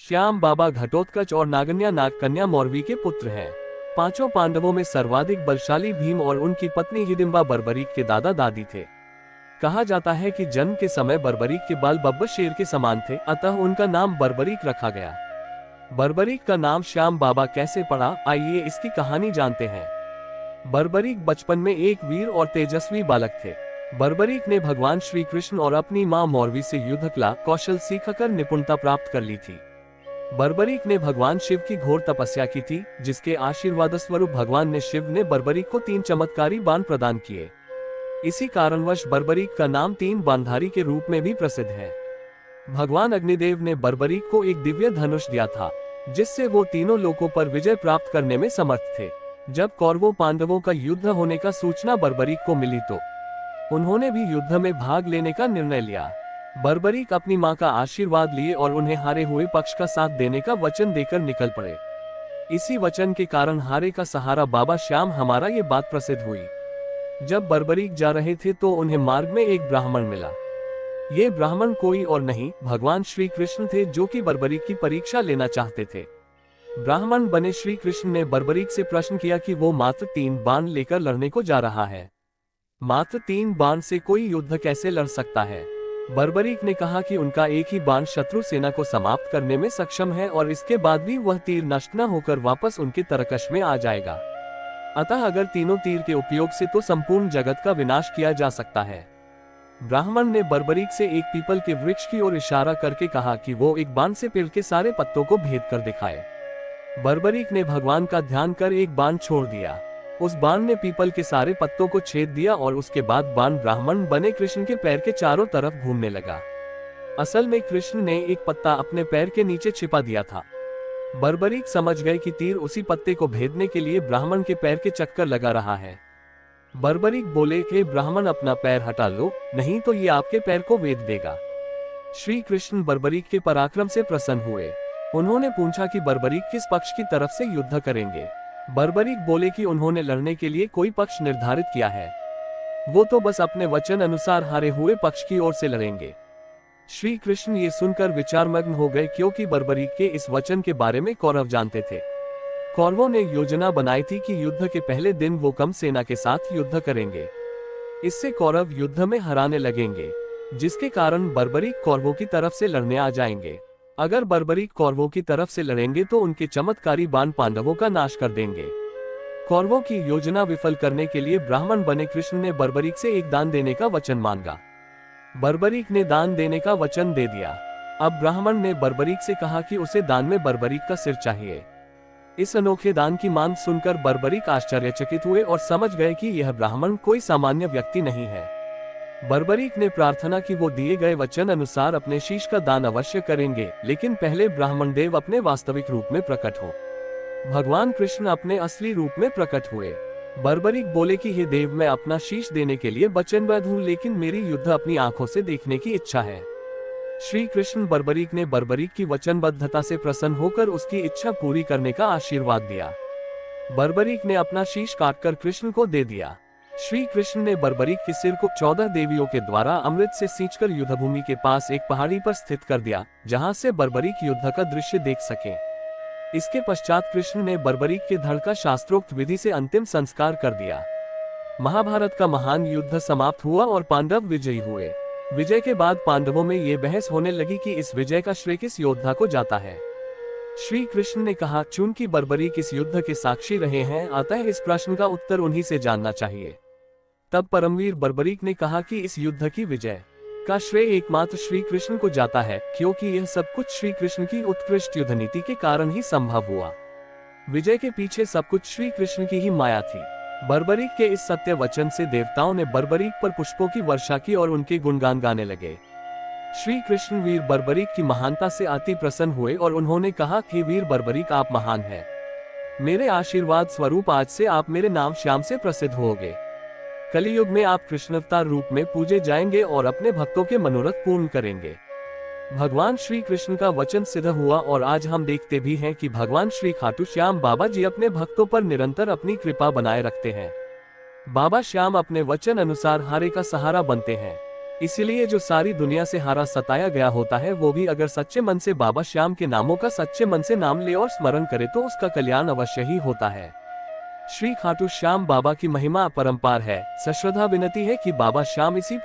श्याम बाबा घटोत्कच और नागन्या नागकन्या मौरवी के पुत्र हैं। पांचों पांडवों में सर्वाधिक बलशाली भीम और उनकी पत्नी हिडिंबा बर्बरीक के दादा दादी थे। कहा जाता है कि जन्म के समय बर्बरीक के बाल बब्बर शेर के समान थे, अतः उनका नाम बर्बरीक रखा गया। बर्बरीक का नाम श्याम बाबा कैसे पड़ा, आइए इसकी कहानी जानते हैं। बर्बरीक बचपन में एक वीर और तेजस्वी बालक थे। बर्बरीक ने भगवान श्री कृष्ण और अपनी मां मौरवी से युद्ध कला कौशल सीखकर निपुणता प्राप्त कर ली थी। बर्बरीक ने भगवान शिव की घोर तपस्या की थी, जिसके आशीर्वाद स्वरूप भगवान ने शिव ने बर्बरीक को 3 चमत्कारी बाण प्रदान किए। इसी कारणवश बर्बरीक का नाम 3 बाणधारी के रूप में भी प्रसिद्ध है। भगवान अग्निदेव ने बर्बरीक को एक दिव्य धनुष दिया था, जिससे वो तीनों लोकों पर विजय प्राप्त करने में समर्थ थे। जब कौरवों पांडवों का युद्ध होने का सूचना बर्बरीक को मिली तो उन्होंने भी युद्ध में भाग लेने का निर्णय लिया। बर्बरीक अपनी मां का आशीर्वाद लिए और उन्हें हारे हुए पक्ष का साथ देने का वचन देकर निकल पड़े। इसी वचन के कारण हारे का सहारा बाबा श्याम हमारा ये बात प्रसिद्ध हुई। जब बर्बरीक जा रहे थे तो उन्हें मार्ग में एक ब्राह्मण मिला। ये ब्राह्मण कोई और नहीं भगवान श्री कृष्ण थे, जो कि बर्बरीक की परीक्षा लेना चाहते थे। ब्राह्मण बने श्री कृष्ण ने बर्बरीक से प्रश्न किया कि वो मात्र 3 बाण लेकर लड़ने को जा रहा है। मात्र 3 बाण से कोई युद्ध कैसे लड़ सकता है? बर्बरीक ने कहा कि उनका एक ही बाण शत्रु सेना को समाप्त करने में सक्षम है और इसके बाद भी वह तीर नष्ट न होकर वापस उनके तरकश में आ जाएगा। अतः अगर तीनों तीर के उपयोग से तो संपूर्ण जगत का विनाश किया जा सकता है। ब्राह्मण ने बर्बरीक से एक पीपल के वृक्ष की ओर इशारा करके कहा कि वो एक बाण से पेड़ के सारे पत्तों को भेद कर दिखाए। बर्बरीक ने भगवान का ध्यान कर एक बाण छोड़ दिया। उस बाण ने पीपल के सारे पत्तों को छेद दिया और उसके बाद बाण ब्राह्मण बने कृष्ण के पैर के चारों तरफ घूमने लगा। असल में कृष्ण ने एक पत्ता अपने पैर के नीचे छिपा दिया था। बर्बरीक समझ गए कि तीर उसी पत्ते को भेदने के लिए ब्राह्मण के पैर के चक्कर लगा रहा है। बर्बरीक बोले कि ब्राह्मण अपना पैर हटा लो, नहीं तो ये आपके पैर को वेद देगा। श्री कृष्ण बर्बरीक के पराक्रम से प्रसन्न हुए। उन्होंने पूछा कि बर्बरीक किस पक्ष की तरफ से युद्ध करेंगे। बर्बरीक बोले कि उन्होंने लड़ने के लिए कोई पक्ष निर्धारित किया है, वो तो बस अपने वचन अनुसार हारे हुए पक्ष की ओर से लड़ेंगे। श्री कृष्ण ये सुनकर विचारमग्न हो गए, क्योंकि बर्बरीक के इस वचन के बारे में कौरव जानते थे। कौरवों ने योजना बनाई थी कि युद्ध के पहले दिन वो कम सेना के साथ युद्ध करेंगे। इससे कौरव युद्ध में हराने लगेंगे, जिसके कारण बर्बरीक कौरवों की तरफ से लड़ने आ जाएंगे। अगर बर्बरीक कौरवों की तरफ से लड़ेंगे तो उनके चमत्कारी बाण पांडवों का नाश कर देंगे। कौरवों की योजना विफल करने के लिए ब्राह्मण बने कृष्ण ने बर्बरीक से एक दान देने का वचन मांगा। बर्बरीक ने दान देने का वचन दे दिया। अब ब्राह्मण ने बर्बरीक से कहा कि उसे दान में बर्बरीक का सिर चाहिए। इस अनोखे दान की मांग सुनकर बर्बरीक आश्चर्यचकित हुए और समझ गए कि यह ब्राह्मण कोई सामान्य व्यक्ति नहीं है। बर्बरीक ने प्रार्थना की वो दिए गए वचन अनुसार अपने शीश का दान अवश्य करेंगे, लेकिन पहले ब्राह्मण देव अपने वास्तविक रूप में प्रकट हो। भगवान कृष्ण अपने असली रूप में प्रकट हुए। बर्बरीक बोले कि हे देव, मैं अपना शीश देने के लिए वचनबद्ध हूँ, लेकिन मेरी युद्ध अपनी आंखों से देखने की इच्छा है। श्री कृष्ण बर्बरीक ने बर्बरीक की वचनबद्धता से प्रसन्न होकर उसकी इच्छा पूरी करने का आशीर्वाद दिया। बर्बरीक ने अपना शीश काटकर कृष्ण को दे दिया। श्री कृष्ण ने बर्बरीक के सिर को 14 देवियों के द्वारा अमृत से सींचकर युद्धभूमि के पास एक पहाड़ी पर स्थित कर दिया, जहां से बर्बरीक युद्ध का दृश्य देख सके। इसके पश्चात कृष्ण ने बर्बरीक के धड़ का शास्त्रोक्त विधि से अंतिम संस्कार कर दिया। महाभारत का महान युद्ध समाप्त हुआ और पांडव विजयी हुए। विजय के बाद पांडवों में ये बहस होने लगी कि इस विजय का श्रेय किस योद्धा को जाता है। श्री कृष्ण ने कहा, चूंकि बर्बरीक इस युद्ध के साक्षी रहे हैं, अतः इस प्रश्न का उत्तर उन्हीं से जानना चाहिए। तब परमवीर बर्बरीक ने कहा कि इस युद्ध की विजय का श्रेय एकमात्र श्री कृष्ण को जाता है, क्योंकि यह सब कुछ श्री कृष्ण की उत्कृष्ट युद्ध नीति के कारण ही संभव हुआ। विजय के पीछे सब कुछ श्री कृष्ण की ही माया थी। बर्बरीक के इस सत्य वचन से देवताओं ने बर्बरीक पर पुष्पों की वर्षा की और उनके गुणगान गाने लगे। श्री कृष्ण वीर बर्बरीक की महानता से अति प्रसन्न हुए और उन्होंने कहा कि वीर बर्बरीक, आप महान हैं। मेरे आशीर्वाद स्वरूप आज से आप मेरे नाम श्याम से प्रसिद्ध होंगे। कलियुग में आप कृष्णावतार रूप में पूजे जाएंगे और अपने भक्तों के मनोरथ पूर्ण करेंगे। भगवान श्री कृष्ण का वचन सिद्ध हुआ और आज हम देखते भी हैं कि भगवान श्री खाटू श्याम बाबा जी अपने भक्तों पर निरंतर अपनी कृपा बनाए रखते हैं। बाबा श्याम अपने वचन अनुसार हारे का सहारा बनते हैं। इसलिए जो सारी दुनिया से हारा सताया गया होता है वो भी अगर सच्चे मन से बाबा श्याम के नामों का सच्चे मन से नाम ले और स्मरण करे तो उसका कल्याण अवश्य ही होता है। श्री खाटू श्याम बाबा की महिमा अपरंपार है। सश्रद्धा विनती है कि बाबा श्याम इसी